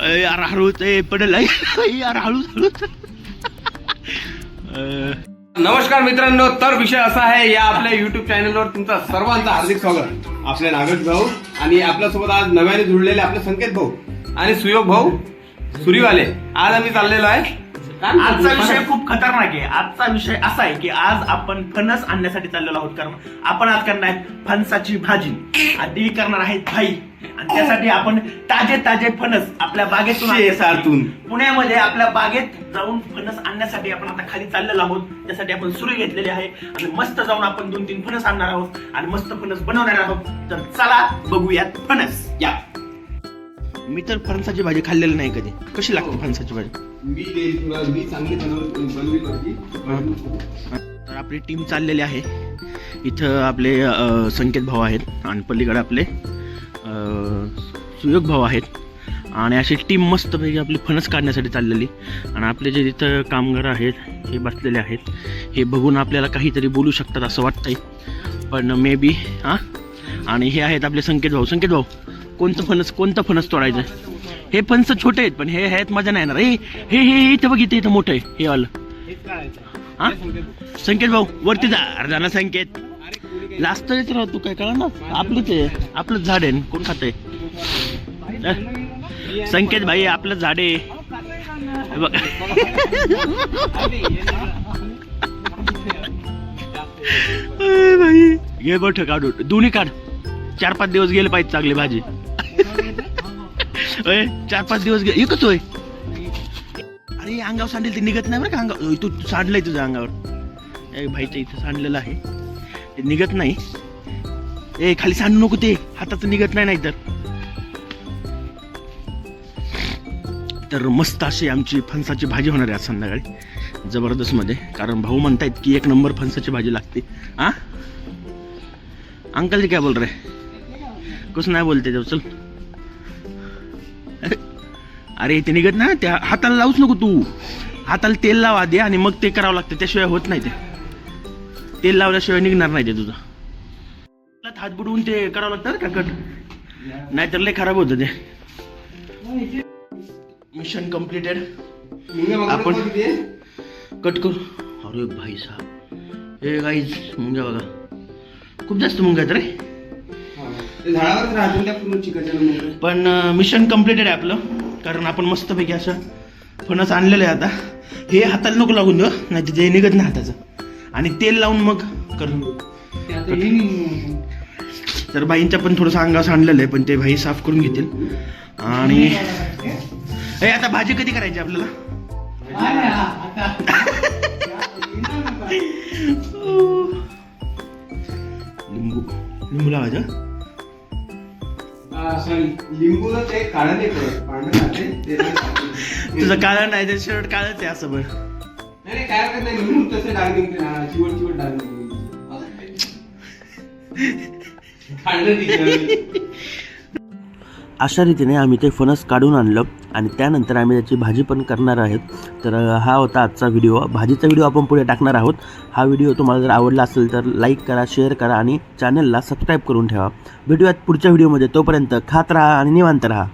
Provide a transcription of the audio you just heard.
यार हळूच पडेल यार हळूच. नमस्कार मित्रांनो, तर विषय असा आहे, या आपल्या युट्यूब चॅनलवर तुमचं सर्वांचं हार्दिक स्वागत. आपले नागेश भाऊ आणि आपल्यासोबत आज नव्याने जुळलेले आपले संकेत भाऊ आणि सुयोग भाऊ सुरीवाले. आज आम्ही चाललेलो आहे. आजचा विषय खूप खतरनाक आहे. आजचा विषय असा आहे की आज आपण फणस आणण्यासाठी चाललेलो आहोत. कारण आपण आज करणार आहे फणसाची भाजी आणि करणार आहेत भाई. आणि त्यासाठी आपण ताजे फणस आपल्या बागेतून पुण्यामध्ये आपल्या बागेत जाऊन फणस आणण्यासाठी आपण आता खाली चाललेलो आहोत. त्यासाठी आपण सुरी घेतलेली आहे आणि मस्त जाऊन आपण 2-3 फणस आणणार आहोत आणि मस्त फणस बनवणार आहोत. तर चला बघूयात फणस. या मी तर फणसाची भाजी खाल्लेली नाही कधी. कशी लागते फणसाची भाजी? मी चांगली बनवली होती. तर आपली टीम चाललेली आहे. इथं आपले संकेत भाऊ आहेत आणि पलीकडे आपले सुयोग भाऊ आहेत आणि अशी टीम मस्तपैकी आपली फणस काढण्यासाठी चाललेली. आणि आपले जे इथं कामगार आहेत हे बसलेले आहेत. हे बघून आपल्याला काहीतरी बोलू शकतात असं वाटतंय, पण मे बी आणि हे आहेत आपले संकेत भाऊ. कोणतं फणस तोडायचं? हे फणस छोटे आहेत पण हे ह्यात मजा नाही येणार. हे इथं बघ, इथं मोठं आहे हे वालं. हा संकेत भाऊ वरती जा ना संकेत. लाजतोयच राह तू, काय कळा ना. आपलंच झाड आहे, कोण खातंय? संकेत भाई आपलं झाड आहे बघ. भाई घे मोठं काढू, दोन्ही काढ. 4-5 दिवस गेले पाहिजे चांगली भाजी. 4-5 दिवस एकच होय. अरे अंगावर सांडेल ते निघत नाही बरं का. अंगावर तू सांडलंय तुझ्या अंगावर. भाईच्या इथं सांडलेलं आहे ते निघत नाही. खाली सांडू नको, ते हाताचं निघत नाही. तर मस्त अशी आमची फणसाची भाजी होणार आहे आज संध्याकाळी जबरदस्त मध्ये. कारण भाऊ म्हणतायत की 1 नंबर फणसाची भाजी लागते. अंकल जी काय बोल रहे? कुछ नाही बोलते जब. चल अरे ते निघत ना, त्या हाताला लावूच नको तू. हाताला तेल लावा आधी आणि मग ते करावं लागतं, त्याशिवाय होत नाही. ते तेल लावल्याशिवाय निघणार नाही ते तुझं. हात बुडवून ते करावं लागतं का कट, नाहीतर लय खराब होतं ते. Mission completed. आपण कट करू. अरे भाई साहब, हे गाईज मुंग्या बघा, खूप जास्त मुंग्या आहेत रे. पण मिशन कम्प्लिटेड आहे आपलं. कारण आपण मस्तपैकी असं फणस आणलेलं आहे. आता हे हाताला नको लागून देऊ, नाही ते निघत नाही हाताचं. आणि तेल लावून मग करून. तर बाईंच्या पण थोडंसं अंगावर आणलेलं आहे, पण ते भाई साफ करून घेतील. आणि आता भाजी कधी करायची आपल्याला? लिंबू लावायचं. तुझं काळं नाही, ते शर्ट काळच आहे असं. बरं अशा रीतीने आम्ही ते फणस काढून आणलं आणि त्यानंतर आम्ही त्याची भाजी पण करणार आहेत. तर हा होता आजचा व्हिडिओ. भाजीचा व्हिडिओ आपण पुढे टाकणार आहोत. हा व्हिडिओ तुम्हाला जर आवडला असेल तर लाईक करा, शेअर करा आणि चॅनलला सबस्क्राईब करून ठेवा. भेटूयात पुढच्या व्हिडिओमध्ये. तोपर्यंत खात राहा आणि निवांत राहा.